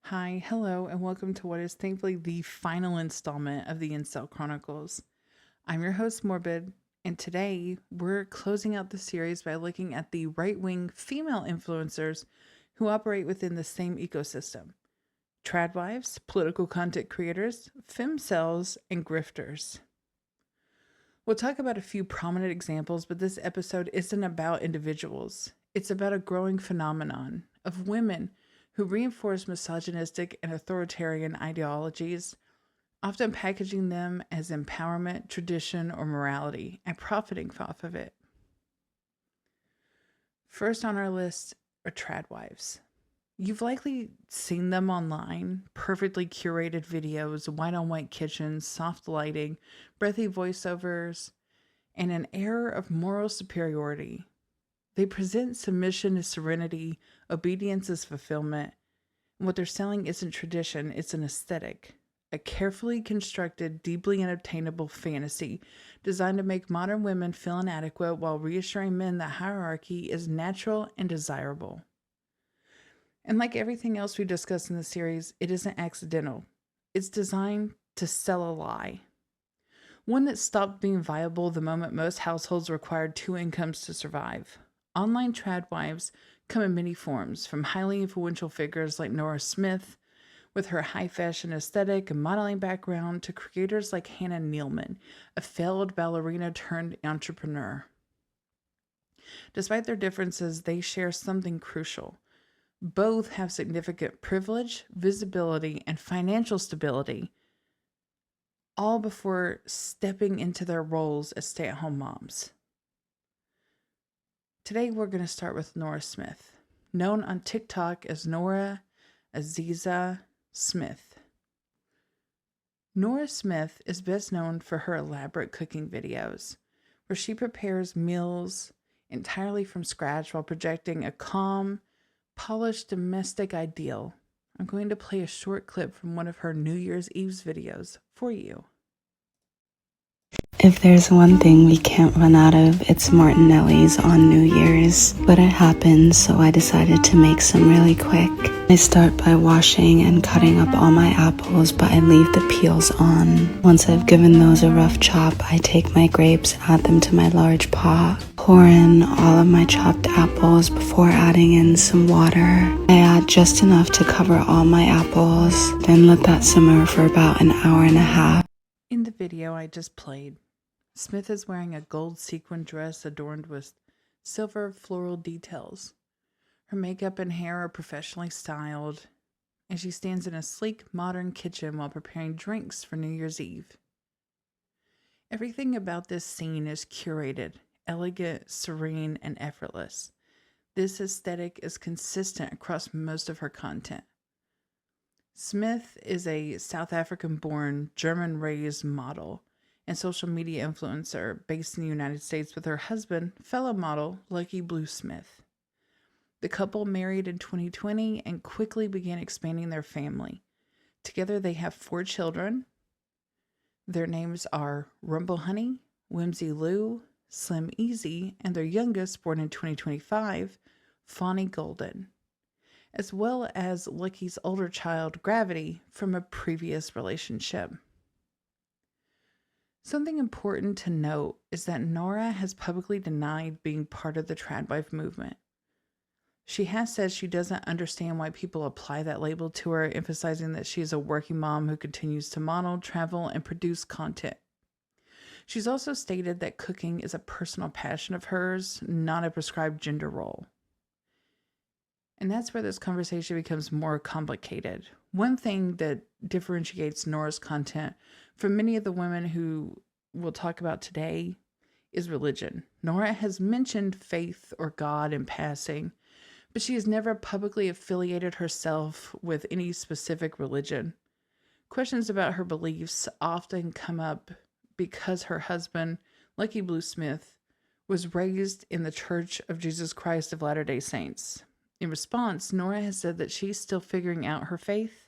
Hi, hello, and welcome to what is thankfully the final installment of the Incel Chronicles. I'm your host, Morbid, and today we're closing out the series by looking at the right-wing female influencers who operate within the same ecosystem. Tradwives, political content creators, femcels, and grifters. We'll talk about a few prominent examples, but this episode isn't about individuals. It's about a growing phenomenon of women who reinforce misogynistic and authoritarian ideologies, often packaging them as empowerment, tradition, or morality, and profiting off of it. First on our list are tradwives. You've likely seen them online, perfectly curated videos, white-on-white kitchens, soft lighting, breathy voiceovers, and an air of moral superiority. They present submission as serenity, obedience as fulfillment, and what they're selling isn't tradition, it's an aesthetic, a carefully constructed, deeply unobtainable fantasy designed to make modern women feel inadequate while reassuring men that hierarchy is natural and desirable. And like everything else we discussed in the series, it isn't accidental. It's designed to sell a lie. One that stopped being viable the moment most households required two incomes to survive. Online tradwives come in many forms, from highly influential figures like Nora Smith, with her high fashion aesthetic and modeling background, to creators like Hannah Nealman, a failed ballerina turned entrepreneur. Despite their differences, they share something crucial. Both have significant privilege, visibility, and financial stability, all before stepping into their roles as stay-at-home moms. Today we're going to start with Nora Smith, known on TikTok as Nora Aziza Smith. Nora Smith is best known for her elaborate cooking videos, where she prepares meals entirely from scratch while projecting a calm, polished domestic ideal. I'm going to play a short clip from one of her New Year's Eve's videos for you. If there's one thing we can't run out of, it's Martinelli's on New Year's. But it happened, so I decided to make some really quick. I start by washing and cutting up all my apples, but I leave the peels on. Once I've given those a rough chop, I take my grapes and add them to my large pot. Pour in all of my chopped apples before adding in some water. I add just enough to cover all my apples, then let that simmer for about an hour and a half. In the video I just played, Smith is wearing a gold sequin dress adorned with silver floral details. Her makeup and hair are professionally styled, and she stands in a sleek, modern kitchen while preparing drinks for New Year's Eve. Everything about this scene is curated, elegant, serene, and effortless. This aesthetic is consistent across most of her content. Smith is a South African-born, German-raised model and social media influencer based in the United States with her husband, fellow model Lucky Blue Smith. The couple married in 2020 and quickly began expanding their family. Together they have 4 children. Their names are Rumble Honey, Whimsy Lou, Slim Easy, and their youngest, born in 2025, Fawny Golden, as well as Lucky's older child, Gravity, from a previous relationship. Something important to note is that Nora has publicly denied being part of the tradwife movement. She has said she doesn't understand why people apply that label to her, emphasizing that she is a working mom who continues to model, travel, and produce content. She's also stated that cooking is a personal passion of hers, not a prescribed gender role. And that's where this conversation becomes more complicated. One thing that differentiates Nora's content from many of the women who we'll talk about today is religion. Nora has mentioned faith or God in passing, but she has never publicly affiliated herself with any specific religion. Questions about her beliefs often come up because her husband, Lucky Blue Smith, was raised in the Church of Jesus Christ of Latter-day Saints. In response, Nora has said that she's still figuring out her faith.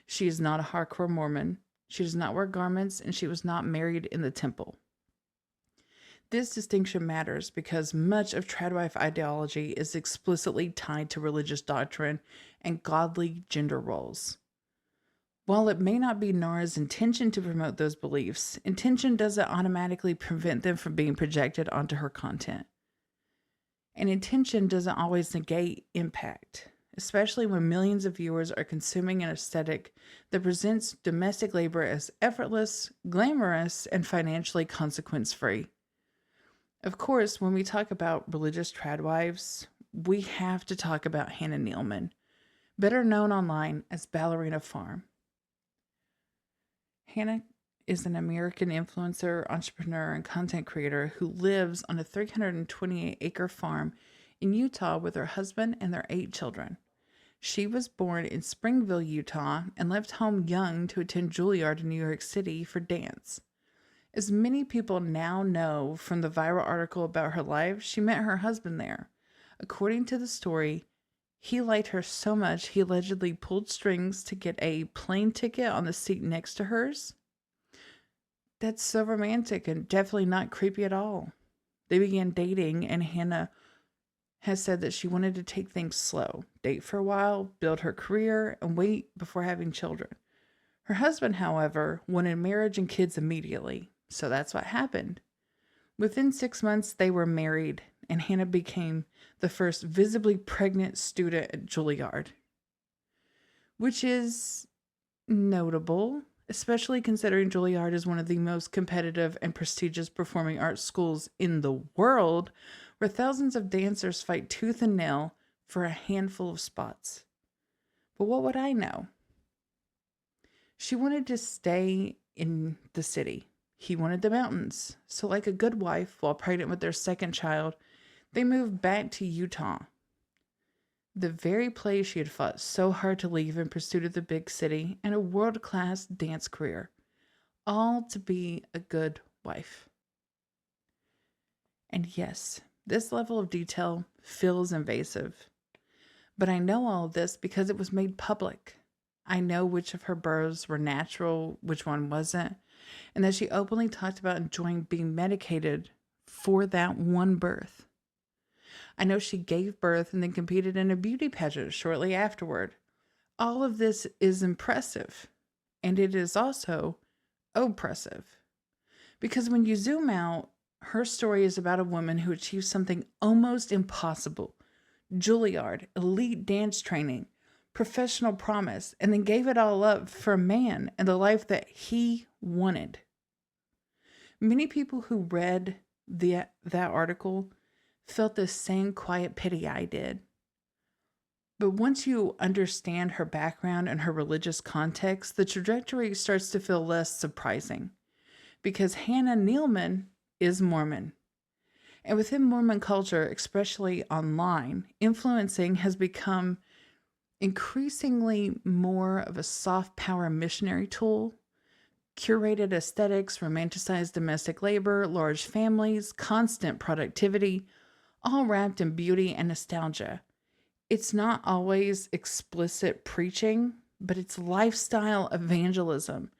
She is not a hardcore Mormon. She does not wear garments, and she was not married in the temple. This distinction matters because much of Tradwife ideology is explicitly tied to religious doctrine and godly gender roles. While it may not be Nara's intention to promote those beliefs, intention doesn't automatically prevent them from being projected onto her content. And intention doesn't always negate impact, especially when millions of viewers are consuming an aesthetic that presents domestic labor as effortless, glamorous, and financially consequence-free. Of course, when we talk about religious tradwives, we have to talk about Hannah Nealman, better known online as Ballerina Farm. Hannah is an American influencer, entrepreneur, and content creator who lives on a 328-acre farm in Utah with her husband and their 8 children. She was born in Springville, Utah, and left home young to attend Juilliard in New York City for dance. As many people now know from the viral article about her life, she met her husband there. According to the story, he liked her so much he allegedly pulled strings to get a plane ticket on the seat next to hers. That's so romantic and definitely not creepy at all. They began dating, and Hannah has said that she wanted to take things slow, date for a while, build her career, and wait before having children. Her husband, however, wanted marriage and kids immediately, so that's what happened. Within 6 months, they were married, and Hannah became the first visibly pregnant student at Juilliard, which is notable, especially considering Juilliard is one of the most competitive and prestigious performing arts schools in the world, where thousands of dancers fight tooth and nail for a handful of spots. But what would I know? She wanted to stay in the city. He wanted the mountains. So like a good wife, while pregnant with their second child, they moved back to Utah, the very place she had fought so hard to leave in pursuit of the big city and a world-class dance career, all to be a good wife. And yes, this level of detail feels invasive, but I know all of this because it was made public. I know which of her births were natural, which one wasn't, and that she openly talked about enjoying being medicated for that one birth. I know she gave birth and then competed in a beauty pageant shortly afterward. All of this is impressive, and it is also oppressive. Because when you zoom out, her story is about a woman who achieved something almost impossible. Juilliard, elite dance training, professional promise, and then gave it all up for a man and the life that he wanted. Many people who read that article felt the same quiet pity I did. But once you understand her background and her religious context, the trajectory starts to feel less surprising. Because Hannah Nealman is Mormon. And within Mormon culture, especially online, influencing has become increasingly more of a soft power missionary tool. Curated aesthetics, romanticized domestic labor, large families, constant productivity, all wrapped in beauty and nostalgia. It's not always explicit preaching, but it's lifestyle evangelism.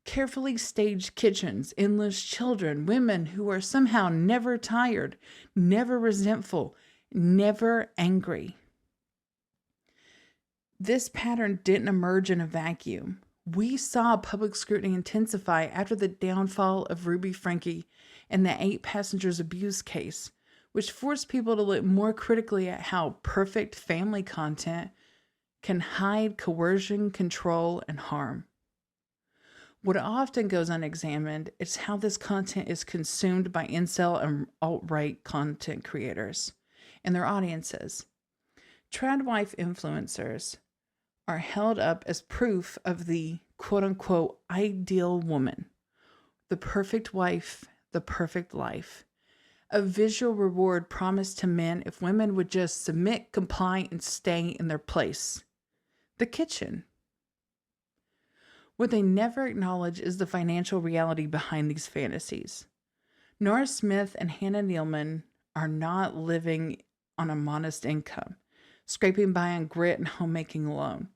Carefully staged kitchens, endless children, women who are somehow never tired, never resentful, never angry. This pattern didn't emerge in a vacuum. We saw public scrutiny intensify after the downfall of Ruby Franke and the 8 passengers abuse case, which forced people to look more critically at how perfect family content can hide coercion, control, and harm. What often goes unexamined is how this content is consumed by incel and alt-right content creators and their audiences. Tradwife influencers are held up as proof of the quote-unquote ideal woman, the perfect wife, the perfect life, a visual reward promised to men if women would just submit, comply, and stay in their place. The kitchen. What they never acknowledge is the financial reality behind these fantasies. Nora Smith and Hannah Nealman are not living on a modest income, scraping by on grit and homemaking alone.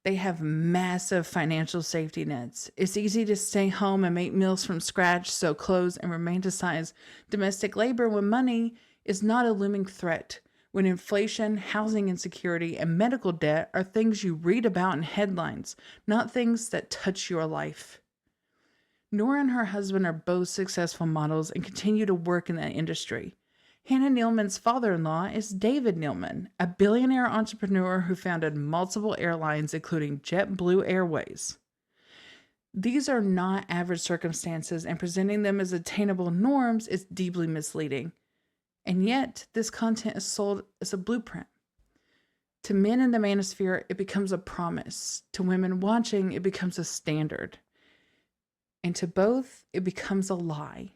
They have massive financial safety nets. It's easy to stay home and make meals from scratch, sew clothes, and romanticize domestic labor when money is not a looming threat. When inflation, housing insecurity, and medical debt are things you read about in headlines, not things that touch your life. Nora and her husband are both successful models and continue to work in that industry. Hannah Nealman's father-in-law is David Nealman, a billionaire entrepreneur who founded multiple airlines, including JetBlue Airways. These are not average circumstances, and presenting them as attainable norms is deeply misleading. And yet, this content is sold as a blueprint. To men in the Manosphere, it becomes a promise. To women watching, it becomes a standard. And to both, it becomes a lie.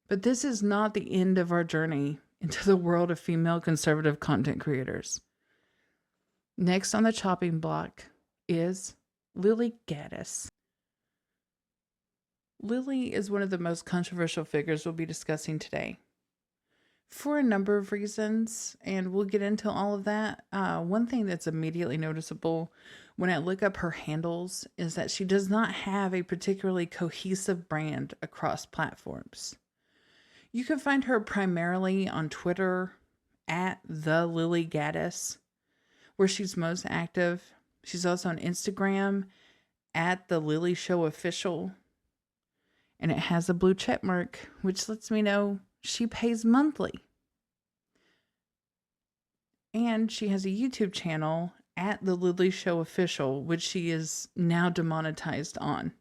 But this is not the end of our journey into the world of female conservative content creators. Next on the chopping block is Lily Gaddis. Lily is one of the most controversial figures we'll be discussing today. For a number of reasons, and we'll get into all of that. One thing that's immediately noticeable when I look up her handles is that she does not have a particularly cohesive brand across platforms. You can find her primarily on Twitter at the Lily Gaddis, where she's most active. She's also on Instagram at the Lily Show Official, and it has a blue check mark, which lets me know she pays monthly. And she has a YouTube channel at the Lily Show Official, which she is now demonetized on.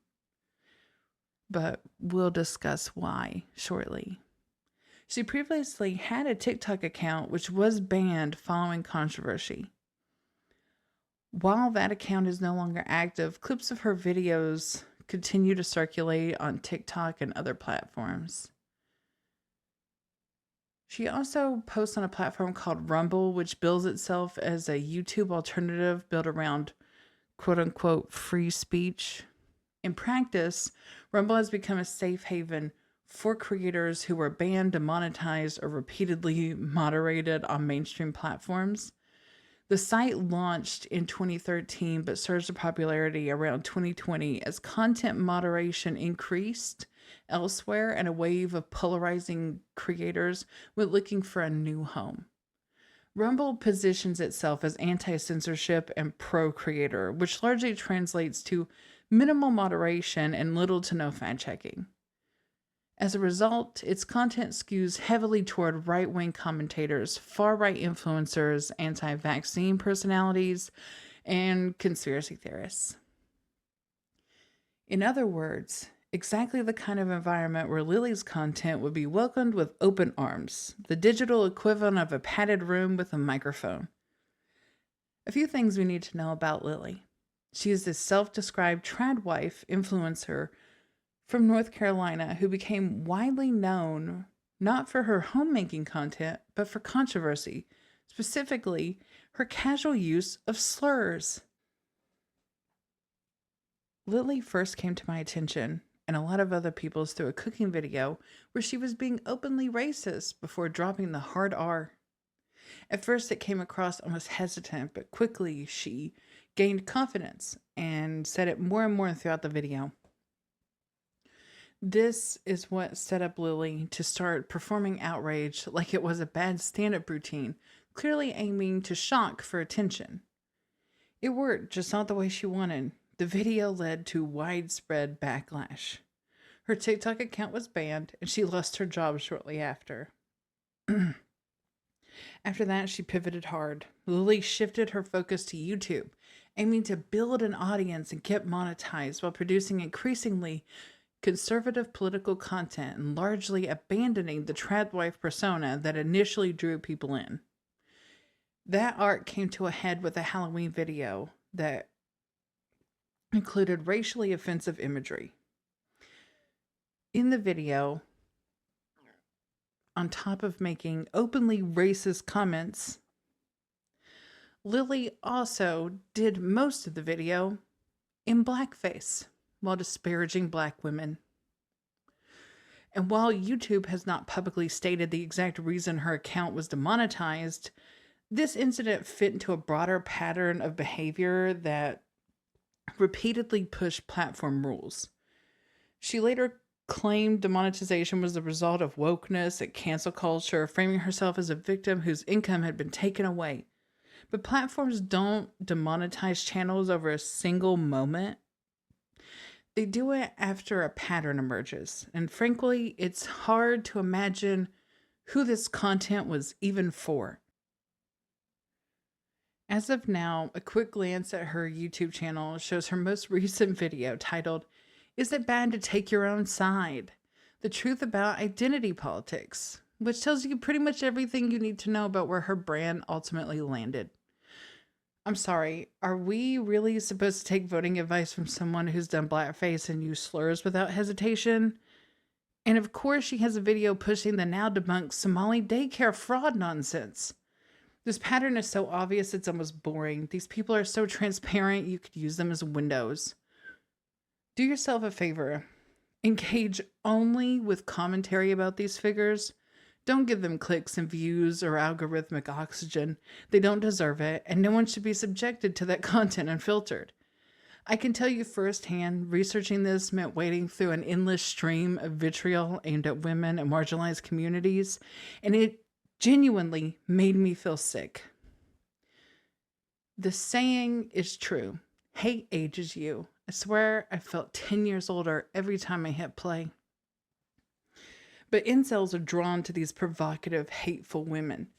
But we'll discuss why shortly. She previously had a TikTok account which was banned following controversy. While that account is no longer active, clips of her videos continue to circulate on TikTok and other platforms. She also posts on a platform called Rumble, which bills itself as a YouTube alternative built around quote-unquote free speech. In practice, Rumble has become a safe haven for creators who were banned, demonetized, or repeatedly moderated on mainstream platforms. The site launched in 2013 but surged in popularity around 2020 as content moderation increased elsewhere and a wave of polarizing creators were looking for a new home. Rumble positions itself as anti-censorship and pro-creator, which largely translates to minimal moderation and little to no fact-checking. As a result, its content skews heavily toward right-wing commentators, far-right influencers, anti-vaccine personalities, and conspiracy theorists. In other words, exactly the kind of environment where Lily's content would be welcomed with open arms, the digital equivalent of a padded room with a microphone. A few things we need to know about Lily. She is this self-described Tradwife influencer from North Carolina who became widely known not for her homemaking content, but for controversy, specifically her casual use of slurs. Lily first came to my attention, and a lot of other people's, through a cooking video where she was being openly racist before dropping the hard R. At first it came across almost hesitant, but quickly she gained confidence and said it more and more throughout the video. This is what set up Lily to start performing outrage like it was a bad stand-up routine, clearly aiming to shock for attention. It worked, just not the way she wanted. The video led to widespread backlash. Her TikTok account was banned, and she lost her job shortly after. After that, she pivoted hard. Lily shifted her focus to YouTube, aiming to build an audience and get monetized while producing increasingly conservative political content and largely abandoning the Tradwife persona that initially drew people in. That arc came to a head with a Halloween video that included racially offensive imagery. In the video, on top of making openly racist comments, Lily also did most of the video in blackface while disparaging Black women. And while YouTube has not publicly stated the exact reason her account was demonetized, this incident fit into a broader pattern of behavior that repeatedly pushed platform rules. She later claimed demonetization was the result of wokeness and cancel culture, framing herself as a victim whose income had been taken away. But platforms don't demonetize channels over a single moment. They do it after a pattern emerges. And frankly, it's hard to imagine who this content was even for. As of now, a quick glance at her YouTube channel shows her most recent video titled, "Is It Bad to Take Your Own Side? The Truth About Identity Politics," which tells you pretty much everything you need to know about where her brand ultimately landed. I'm sorry, are we really supposed to take voting advice from someone who's done blackface and used slurs without hesitation? And of course, she has a video pushing the now debunked Somali daycare fraud nonsense. This pattern is so obvious it's almost boring. These people are so transparent you could use them as windows. Do yourself a favor. Engage only with commentary about these figures. Don't give them clicks and views or algorithmic oxygen. They don't deserve it, and no one should be subjected to that content unfiltered. I can tell you firsthand, researching this meant wading through an endless stream of vitriol aimed at women and marginalized communities, and it genuinely made me feel sick. The saying is true. Hate ages you. I swear I felt 10 years older every time I hit play. But incels are drawn to these provocative, hateful women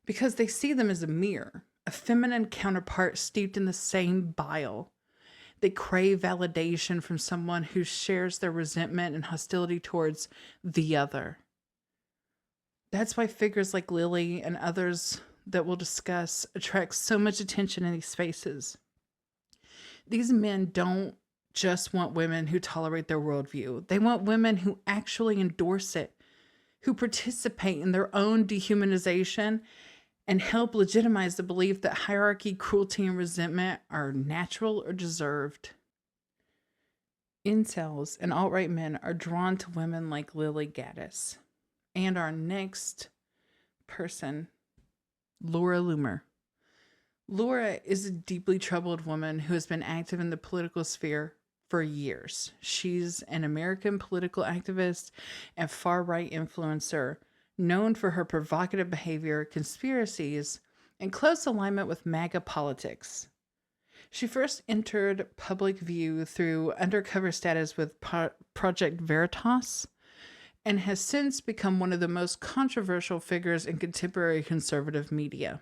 because they see them as a mirror, a feminine counterpart steeped in the same bile. They crave validation from someone who shares their resentment and hostility towards the other. That's why figures like Lily and others that we'll discuss attract so much attention in these spaces. These men don't just want women who tolerate their worldview. They want women who actually endorse it, who participate in their own dehumanization and help legitimize the belief that hierarchy, cruelty, and resentment are natural or deserved. Incels and alt-right men are drawn to women like Lily Gaddis. And our next person, Laura Loomer. Laura is a deeply troubled woman who has been active in the political sphere for years. She's an American political activist and far-right influencer known for her provocative behavior, conspiracies, and close alignment with MAGA politics. She first entered public view through undercover status with Project Veritas and has since become one of the most controversial figures in contemporary conservative media.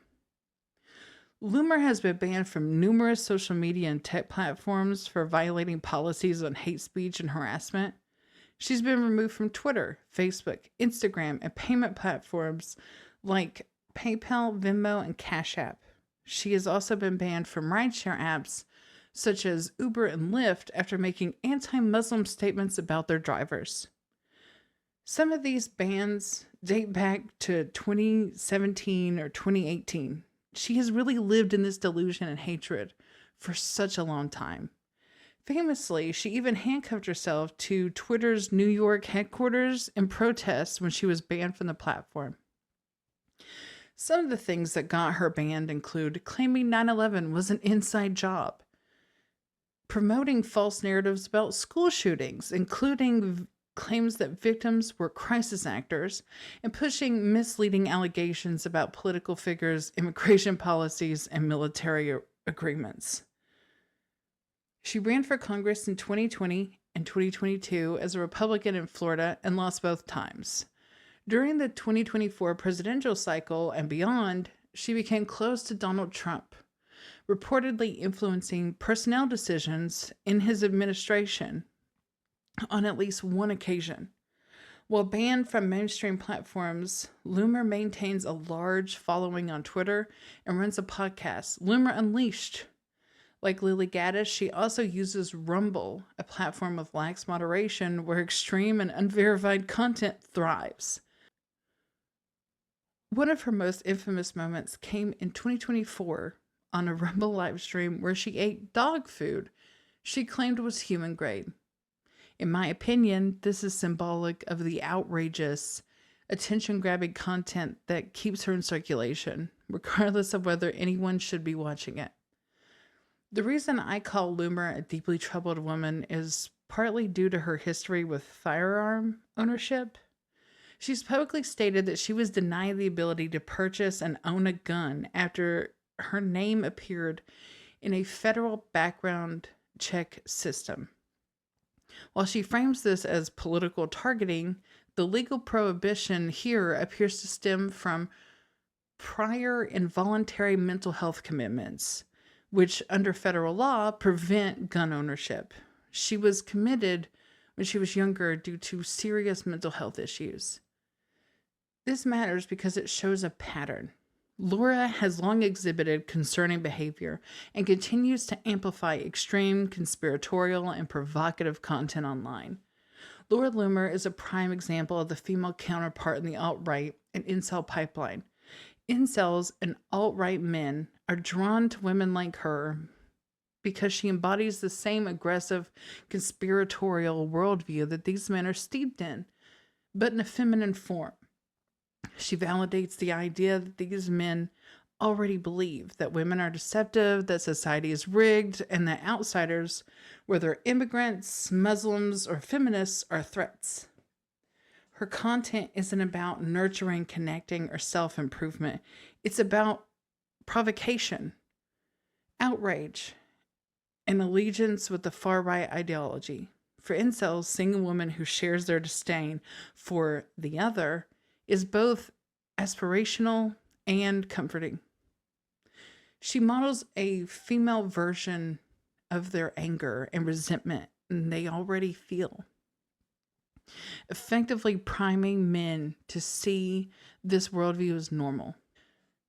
Loomer has been banned from numerous social media and tech platforms for violating policies on hate speech and harassment. She's been removed from Twitter, Facebook, Instagram, and payment platforms like PayPal, Venmo, and Cash App. She has also been banned from rideshare apps such as Uber and Lyft after making anti-Muslim statements about their drivers. Some of these bans date back to 2017 or 2018. She has really lived in this delusion and hatred for such a long time. Famously, she even handcuffed herself to Twitter's New York headquarters in protest when she was banned from the platform. Some of the things that got her banned include claiming 9/11 was an inside job, promoting false narratives about school shootings, including claims that victims were crisis actors, and pushing misleading allegations about political figures, immigration policies, and military agreements. She ran for Congress in 2020 and 2022 as a Republican in Florida and lost both times. During the 2024 presidential cycle and beyond, she became close to Donald Trump, reportedly influencing personnel decisions in his administration on at least one occasion. While banned from mainstream platforms, Loomer maintains a large following on Twitter and runs a podcast, Loomer Unleashed. Like Lily Gaddis, she also uses Rumble, a platform with lax moderation where extreme and unverified content thrives. One of her most infamous moments came in 2024 on a Rumble livestream where she ate dog food she claimed was human grade. In my opinion, this is symbolic of the outrageous, attention-grabbing content that keeps her in circulation, regardless of whether anyone should be watching it. The reason I call Loomer a deeply troubled woman is partly due to her history with firearm ownership. She's publicly stated that she was denied the ability to purchase and own a gun after her name appeared in a federal background check system. While she frames this as political targeting, the legal prohibition here appears to stem from prior involuntary mental health commitments, which under federal law prevent gun ownership. She was committed when she was younger due to serious mental health issues. This matters because it shows a pattern. Laura has long exhibited concerning behavior and continues to amplify extreme, conspiratorial, and provocative content online. Laura Loomer is a prime example of the female counterpart in the alt-right and incel pipeline. Incels and alt-right men are drawn to women like her because she embodies the same aggressive, conspiratorial worldview that these men are steeped in, but in a feminine form. She validates the idea that these men already believe that women are deceptive, that society is rigged, and that outsiders, whether immigrants, Muslims, or feminists, are threats. Her content isn't about nurturing, connecting, or self-improvement. It's about provocation, outrage, and allegiance with the far-right ideology. For incels, seeing a woman who shares their disdain for the other is both aspirational and comforting. She models a female version of their anger and resentment they already feel, effectively priming men to see this worldview as normal.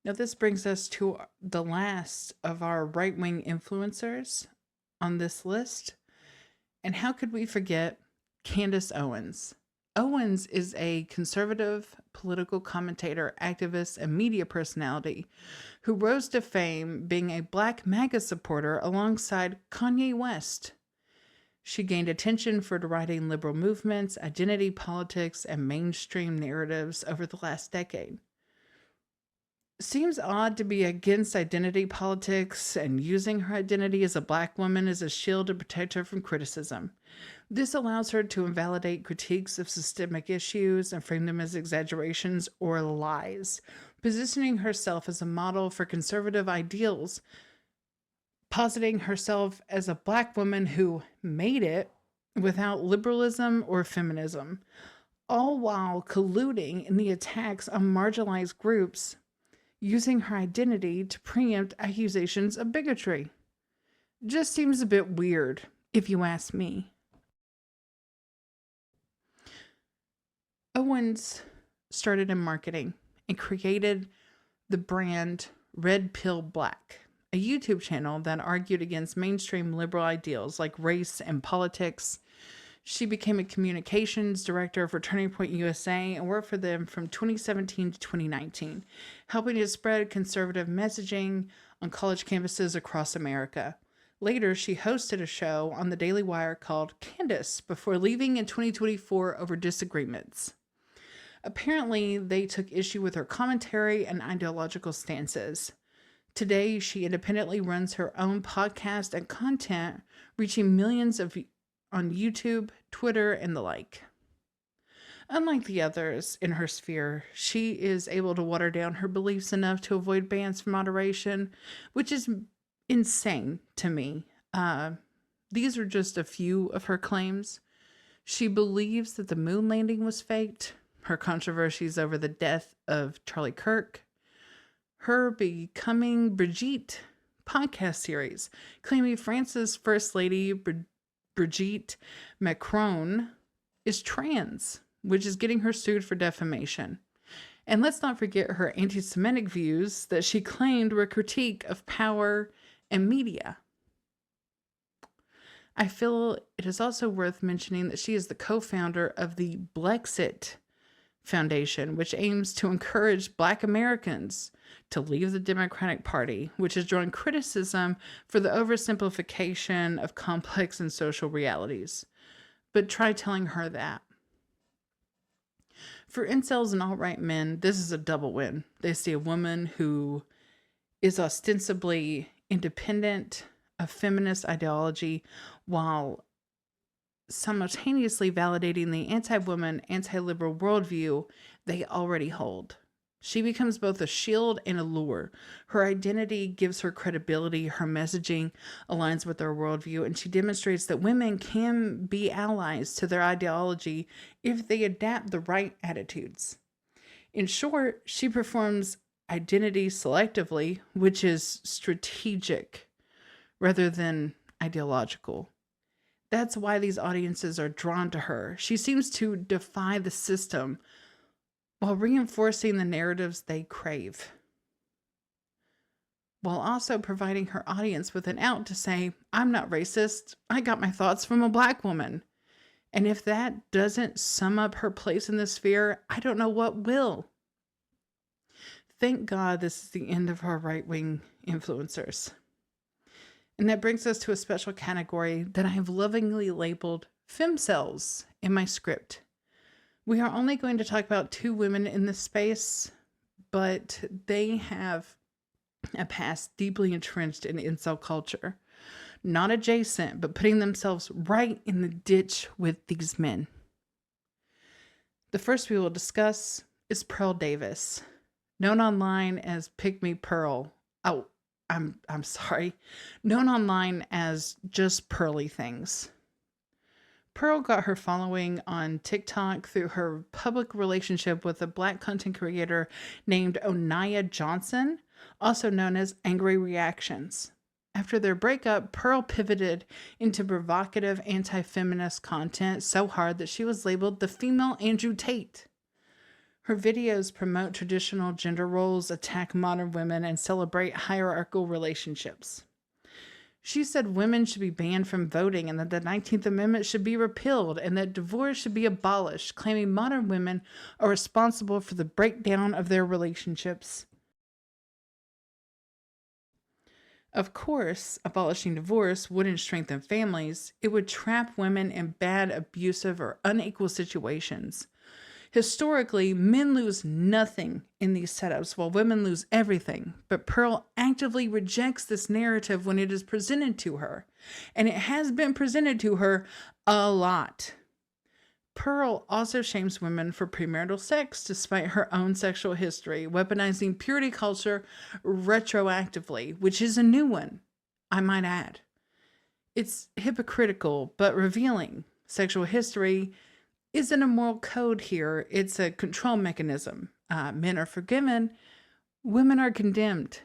Now, this brings us to the last of our right-wing influencers on this list. And how could we forget Candace Owens? Owens is a conservative political commentator, activist, and media personality who rose to fame being a Black MAGA supporter alongside Kanye West. She gained attention for deriding liberal movements, identity politics, and mainstream narratives over the last decade. Seems odd to be against identity politics and using her identity as a Black woman as a shield to protect her from criticism. This allows her to invalidate critiques of systemic issues and frame them as exaggerations or lies, positioning herself as a model for conservative ideals, positing herself as a Black woman who made it without liberalism or feminism, all while colluding in the attacks on marginalized groups, using her identity to preempt accusations of bigotry. Just seems a bit weird, if you ask me. Owens started in marketing and created the brand Red Pill Black, a YouTube channel that argued against mainstream liberal ideals like race and politics. She became a communications director for Turning Point USA and worked for them from 2017 to 2019, helping to spread conservative messaging on college campuses across America. Later, she hosted a show on the Daily Wire called Candace before leaving in 2024 over disagreements. Apparently, they took issue with her commentary and ideological stances. Today, she independently runs her own podcast and content, reaching millions on YouTube, Twitter, and the like. Unlike the others in her sphere, she is able to water down her beliefs enough to avoid bans for moderation, which is insane to me. These are just a few of her claims. She believes that the moon landing was faked, her controversies over the death of Charlie Kirk, her Becoming Brigitte podcast series, claiming France's First Lady Brigitte Macron is trans, which is getting her sued for defamation. And let's not forget her anti-Semitic views that she claimed were a critique of power and media. I feel it is also worth mentioning that she is the co-founder of the Blexit Foundation, which aims to encourage Black Americans to leave the Democratic Party, which has drawn criticism for the oversimplification of complex and social realities. But try telling her that. For incels and alt-right men, this is a double win. They see a woman who is ostensibly independent, of feminist ideology while simultaneously validating the anti-woman, anti-liberal worldview they already hold. She becomes both a shield and a lure. Her identity gives her credibility, her messaging aligns with their worldview, and she demonstrates that women can be allies to their ideology if they adapt the right attitudes. In short, she performs identity selectively, which is strategic rather than ideological. That's why these audiences are drawn to her. She seems to defy the system while reinforcing the narratives they crave, while also providing her audience with an out to say, I'm not racist, I got my thoughts from a Black woman. And if that doesn't sum up her place in the sphere, I don't know what will. Thank God this is the end of our right-wing influencers. And that brings us to a special category that I have lovingly labeled femcels in my script. We are only going to talk about 2 women in this space, but they have a past deeply entrenched in incel culture. Not adjacent, but putting themselves right in the ditch with these men. The first we will discuss is Pearl Davis, known online as Pick-me Pearl. Oh, I'm sorry. Known online as just Pearly Things. Pearl got her following on TikTok through her public relationship with a Black content creator named Onaya Johnson, also known as Angry Reactions. After their breakup, Pearl pivoted into provocative anti-feminist content so hard that she was labeled the female Andrew Tate. Her videos promote traditional gender roles, attack modern women, and celebrate hierarchical relationships. She said women should be banned from voting and that the 19th Amendment should be repealed and that divorce should be abolished, claiming modern women are responsible for the breakdown of their relationships. Of course, abolishing divorce wouldn't strengthen families. It would trap women in bad, abusive, or unequal situations. Historically, men lose nothing in these setups while women lose everything, but Pearl actively rejects this narrative when it is presented to her, and it has been presented to her a lot. Pearl also shames women for premarital sex despite her own sexual history, weaponizing purity culture retroactively, which is a new one, I might add. It's hypocritical, but revealing. Sexual history isn't a moral code here, it's a control mechanism. Men are forgiven, women are condemned.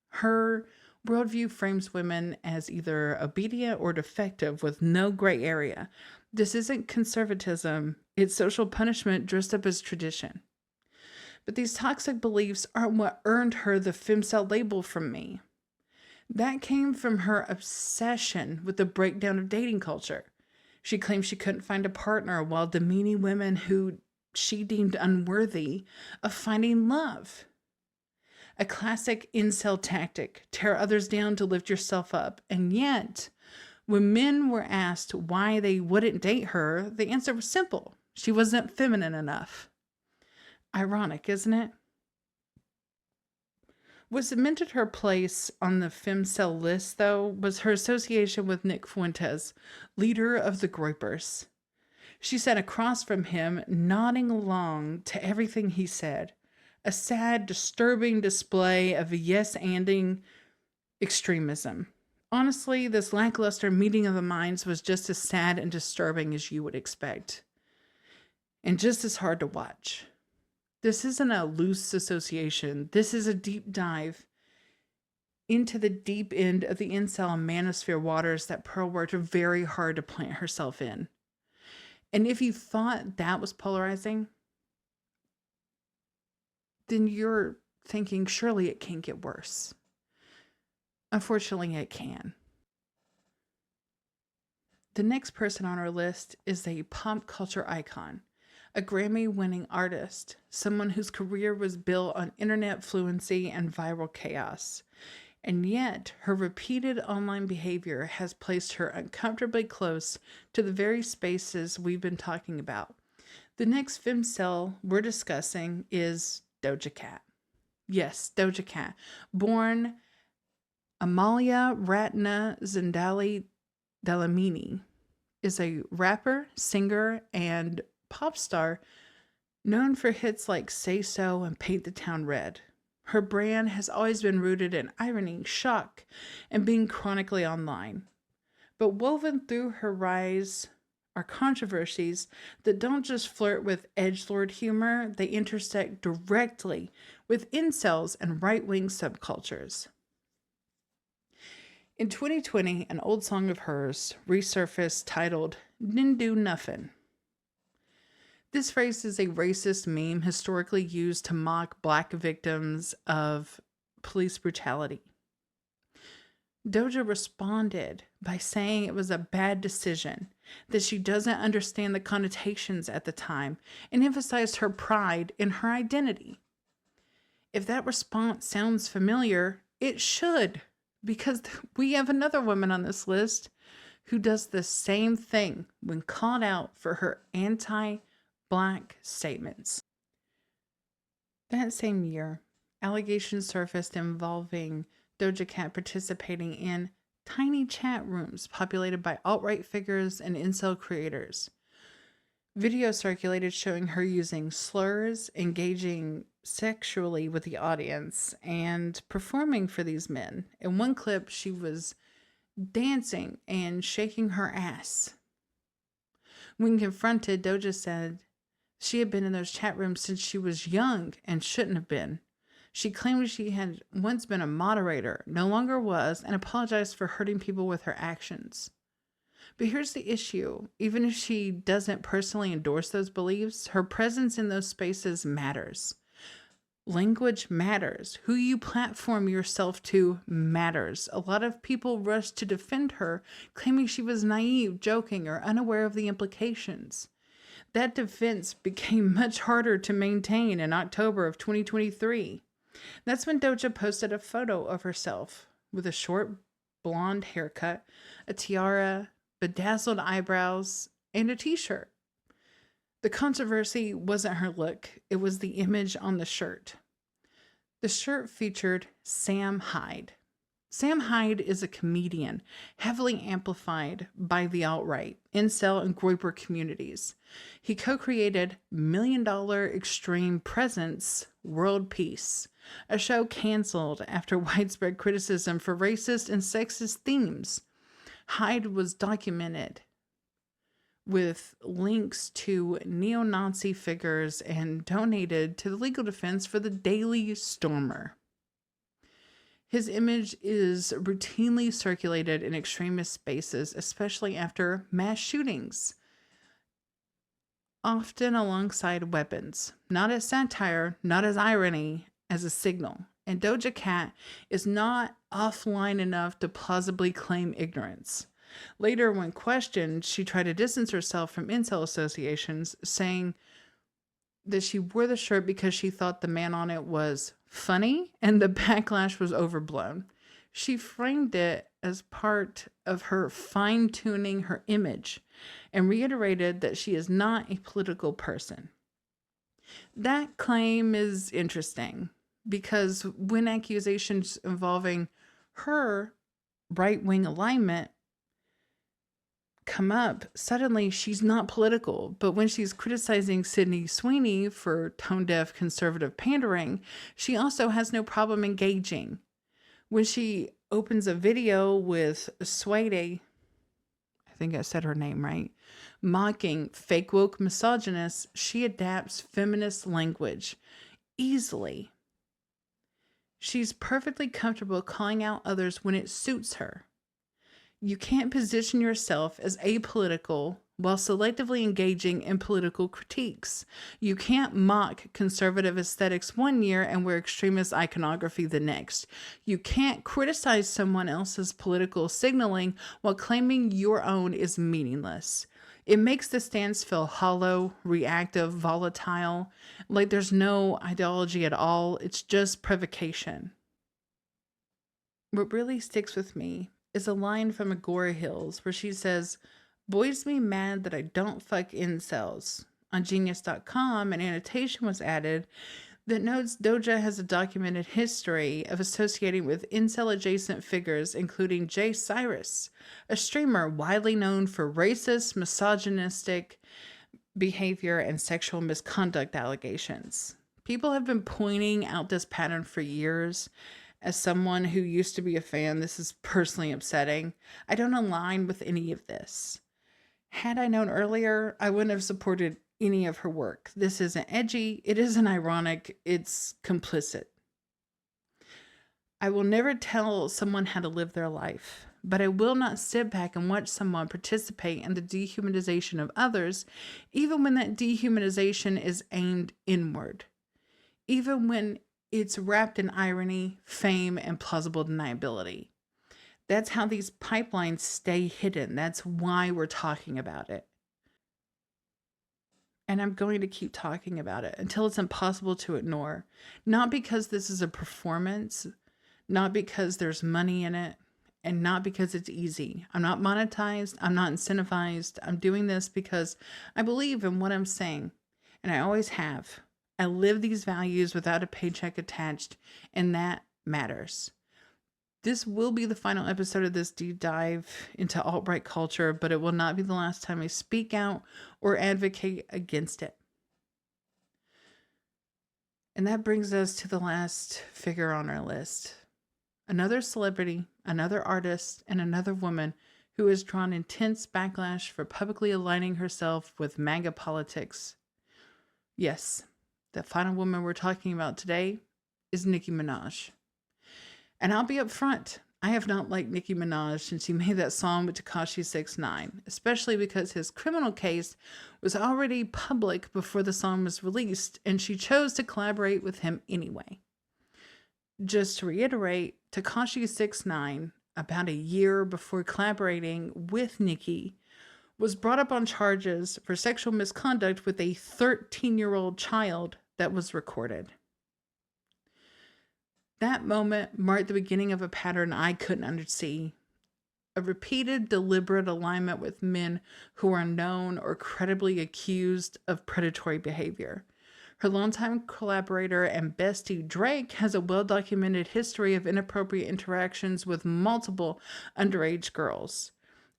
Her worldview frames women as either obedient or defective with no gray area. This isn't conservatism, it's social punishment dressed up as tradition. But these toxic beliefs aren't what earned her the femcel label from me. That came from her obsession with the breakdown of dating culture. She claimed she couldn't find a partner while demeaning women who she deemed unworthy of finding love. A classic incel tactic, tear others down to lift yourself up. And yet, when men were asked why they wouldn't date her, the answer was simple. She wasn't feminine enough. Ironic, isn't it? What cemented her place on the femcel list, though, was her association with Nick Fuentes, leader of the Groypers. She sat across from him, nodding along to everything he said. A sad, disturbing display of yes-anding extremism. Honestly, this lackluster meeting of the minds was just as sad and disturbing as you would expect. And just as hard to watch. This isn't a loose association. This is a deep dive into the deep end of the incel and manosphere waters that Pearl worked very hard to plant herself in. And if you thought that was polarizing, then you're thinking, surely it can't get worse. Unfortunately, it can. The next person on our list is a pop culture icon. A Grammy-winning artist, someone whose career was built on internet fluency and viral chaos. And yet, her repeated online behavior has placed her uncomfortably close to the very spaces we've been talking about. The next femcel we're discussing is Doja Cat. Yes, Doja Cat. Born Amalia Ratna Zindali Delamini is a rapper, singer, and pop star known for hits like Say So and Paint the Town Red. Her brand has always been rooted in irony, shock, and being chronically online. But woven through her rise are controversies that don't just flirt with edgelord humor, they intersect directly with incels and right-wing subcultures. In 2020, an old song of hers resurfaced titled Didn't Do Nuffin'. This phrase is a racist meme historically used to mock black victims of police brutality. Doja responded by saying it was a bad decision, that she doesn't understand the connotations at the time, and emphasized her pride in her identity. If that response sounds familiar, it should, because we have another woman on this list who does the same thing when called out for her anti-black statements. That same year, allegations surfaced involving Doja Cat participating in tiny chat rooms populated by alt-right figures and incel creators. Video circulated showing her using slurs, engaging sexually with the audience, and performing for these men. In one clip, she was dancing and shaking her ass. When confronted, Doja said she had been in those chat rooms since she was young and shouldn't have been. She claimed she had once been a moderator, no longer was, and apologized for hurting people with her actions. But here's the issue. Even if she doesn't personally endorse those beliefs, her presence in those spaces matters. Language matters. Who you platform yourself to matters. A lot of people rushed to defend her, claiming she was naive, joking, or unaware of the implications. That defense became much harder to maintain in October of 2023. That's when Doja posted a photo of herself with a short blonde haircut, a tiara, bedazzled eyebrows, and a t-shirt. The controversy wasn't her look, it was the image on the shirt. The shirt featured Sam Hyde. Sam Hyde is a comedian, heavily amplified by the alt-right, incel, and groyper communities. He co-created $1 Million Extreme Presence World Peace, a show canceled after widespread criticism for racist and sexist themes. Hyde was documented with links to neo-Nazi figures and donated to the legal defense for the Daily Stormer. His image is routinely circulated in extremist spaces, especially after mass shootings, often alongside weapons, not as satire, not as irony, as a signal. And Doja Cat is not offline enough to plausibly claim ignorance. Later, when questioned, she tried to distance herself from incel associations, saying that she wore the shirt because she thought the man on it was funny and the backlash was overblown. She framed it as part of her fine-tuning her image and reiterated that she is not a political person. That claim is interesting because when accusations involving her right-wing alignment come up, suddenly she's not political. But when she's criticizing Sydney Sweeney for tone-deaf conservative pandering, she also has no problem engaging. When she opens a video with Swede, I think I said her name right, mocking fake woke misogynists, she adapts feminist language easily. She's perfectly comfortable calling out others when it suits her. You can't position yourself as apolitical while selectively engaging in political critiques. You can't mock conservative aesthetics one year and wear extremist iconography the next. You can't criticize someone else's political signaling while claiming your own is meaningless. It makes the stance feel hollow, reactive, volatile, like there's no ideology at all. It's just provocation. What really sticks with me is a line from Agora Hills where she says, "Boys be mad that I don't fuck incels." On Genius.com, an annotation was added that notes Doja has a documented history of associating with incel-adjacent figures, including Jay Cyrus, a streamer widely known for racist, misogynistic behavior and sexual misconduct allegations. People have been pointing out this pattern for years. As someone who used to be a fan, this is personally upsetting. I don't align with any of this. Had I known earlier, I wouldn't have supported any of her work. This isn't edgy, it isn't ironic, it's complicit. I will never tell someone how to live their life, but I will not sit back and watch someone participate in the dehumanization of others, even when that dehumanization is aimed inward, even when it's wrapped in irony, fame, and plausible deniability. That's how these pipelines stay hidden. That's why we're talking about it. And I'm going to keep talking about it until it's impossible to ignore. Not because this is a performance, not because there's money in it, and not because it's easy. I'm not monetized. I'm not incentivized. I'm doing this because I believe in what I'm saying, and I always have. I live these values without a paycheck attached, and that matters. This will be the final episode of this deep dive into alt-right culture, but it will not be the last time I speak out or advocate against it. And that brings us to the last figure on our list. Another celebrity, another artist, and another woman who has drawn intense backlash for publicly aligning herself with MAGA politics. Yes, the final woman we're talking about today is Nicki Minaj. And I'll be upfront, I have not liked Nicki Minaj since he made that song with Tekashi 6ix9ine, especially because his criminal case was already public before the song was released, and she chose to collaborate with him anyway. Just to reiterate, Tekashi 6ix9ine, about a year before collaborating with Nicki, was brought up on charges for sexual misconduct with a 13-year-old child that was recorded. That moment marked the beginning of a pattern I couldn't unsee. A repeated, deliberate alignment with men who are known or credibly accused of predatory behavior. Her longtime collaborator and bestie, Drake, has a well-documented history of inappropriate interactions with multiple underage girls,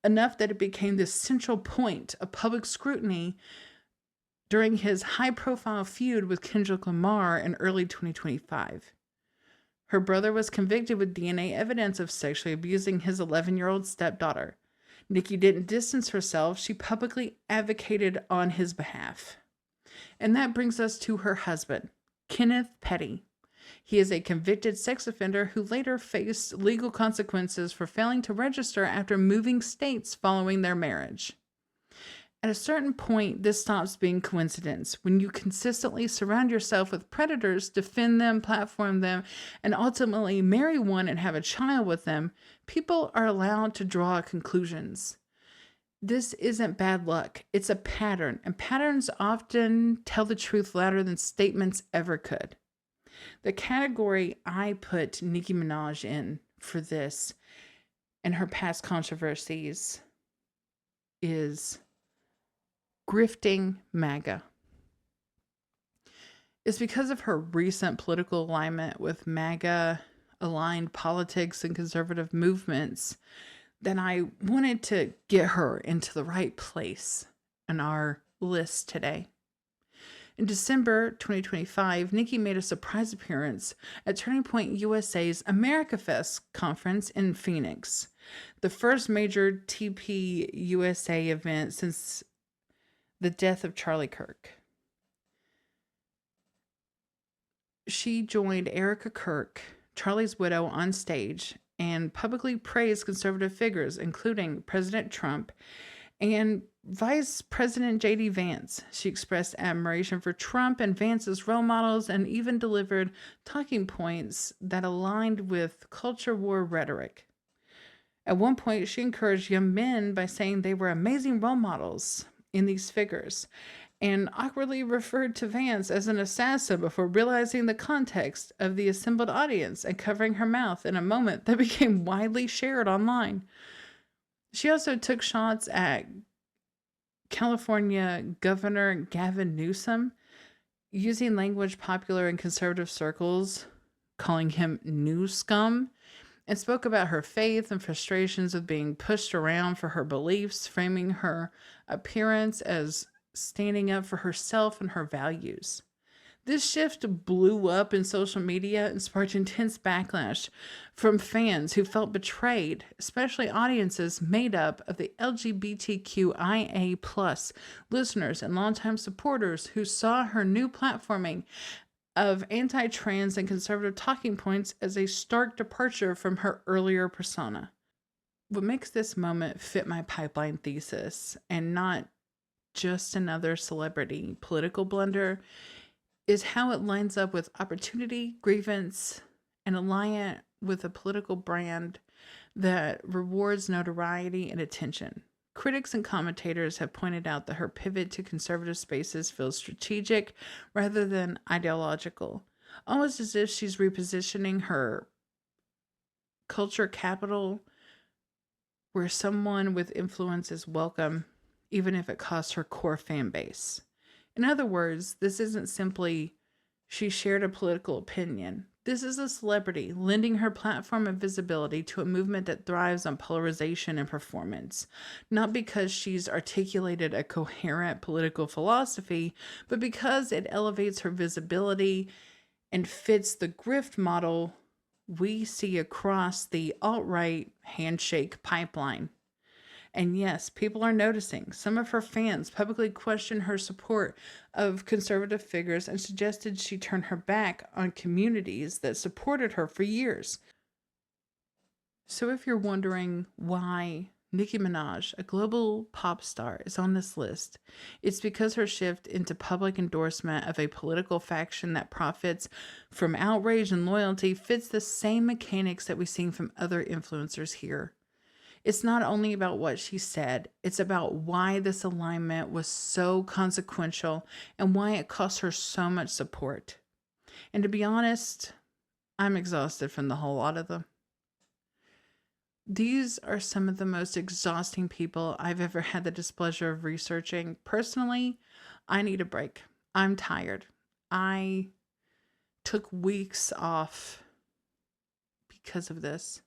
enough that it became the central point of public scrutiny during his high-profile feud with Kendrick Lamar in early 2025. Her brother was convicted with DNA evidence of sexually abusing his 11-year-old stepdaughter. Nicki didn't distance herself, she publicly advocated on his behalf. And that brings us to her husband, Kenneth Petty. He is a convicted sex offender who later faced legal consequences for failing to register after moving states following their marriage. At a certain point, this stops being coincidence. When you consistently surround yourself with predators, defend them, platform them, and ultimately marry one and have a child with them, people are allowed to draw conclusions. This isn't bad luck. It's a pattern, and patterns often tell the truth louder than statements ever could. The category I put Nicki Minaj in for this and her past controversies is grifting MAGA. It's because of her recent political alignment with MAGA-aligned politics and conservative movements that I wanted to get her into the right place in our list today. In December 2025, Nicki made a surprise appearance at Turning Point USA's America Fest conference in Phoenix, the first major TP USA event since the death of Charlie Kirk. She joined Erica Kirk, Charlie's widow, on stage and publicly praised conservative figures, including President Trump and Vice President J.D. Vance. She expressed admiration for Trump and Vance's role models and even delivered talking points that aligned with culture war rhetoric. At one point, she encouraged young men by saying they were amazing role models in these figures, and awkwardly referred to Vance as an assassin before realizing the context of the assembled audience and covering her mouth in a moment that became widely shared online. She also took shots at California Governor Gavin Newsom, using language popular in conservative circles, calling him new scum, and spoke about her faith and frustrations of being pushed around for her beliefs, framing her appearance as standing up for herself and her values. This shift blew up in social media and sparked intense backlash from fans who felt betrayed, especially audiences made up of the LGBTQIA plus listeners and longtime supporters who saw her new platforming of anti-trans and conservative talking points as a stark departure from her earlier persona. What makes this moment fit my pipeline thesis and not just another celebrity political blunder is how it lines up with opportunity, grievance, and alliance with a political brand that rewards notoriety and attention. Critics and commentators have pointed out that her pivot to conservative spaces feels strategic rather than ideological, almost as if she's repositioning her culture capital where someone with influence is welcome, even if it costs her core fan base. In other words, this isn't simply she shared a political opinion. This is a celebrity lending her platform and visibility to a movement that thrives on polarization and performance, not because she's articulated a coherent political philosophy, but because it elevates her visibility and fits the grift model we see across the alt-right handshake pipeline. And yes, people are noticing. Some of her fans publicly questioned her support of conservative figures and suggested she turn her back on communities that supported her for years. So if you're wondering why Nicki Minaj, a global pop star, is on this list, it's because her shift into public endorsement of a political faction that profits from outrage and loyalty fits the same mechanics that we've seen from other influencers here. It's not only about what she said, it's about why this alignment was so consequential and why it cost her so much support. And to be honest, I'm exhausted from the whole lot of them. These are some of the most exhausting people I've ever had the displeasure of researching. Personally, I need a break. I'm tired. I took weeks off because of this.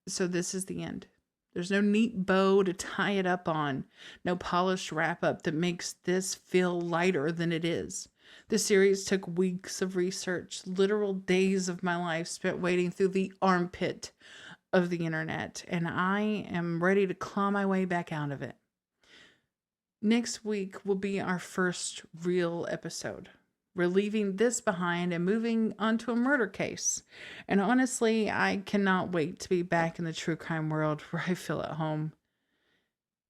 So this is the end. There's no neat bow to tie it up on, no polished wrap up that makes this feel lighter than it is. The series took weeks of research, literal days of my life spent wading through the armpit of the internet, and I am ready to claw my way back out of it. Next week will be our first real episode. We're leaving this behind and moving on to a murder case. And honestly, I cannot wait to be back in the true crime world where I feel at home.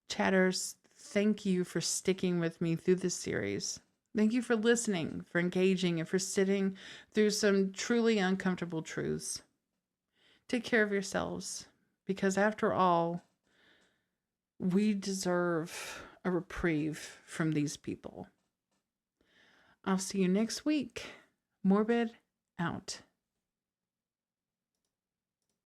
Chatters, thank you for sticking with me through this series. Thank you for listening, for engaging, and for sitting through some truly uncomfortable truths. Take care of yourselves, because after all, we deserve a reprieve from these people. I'll see you next week. Morbid out.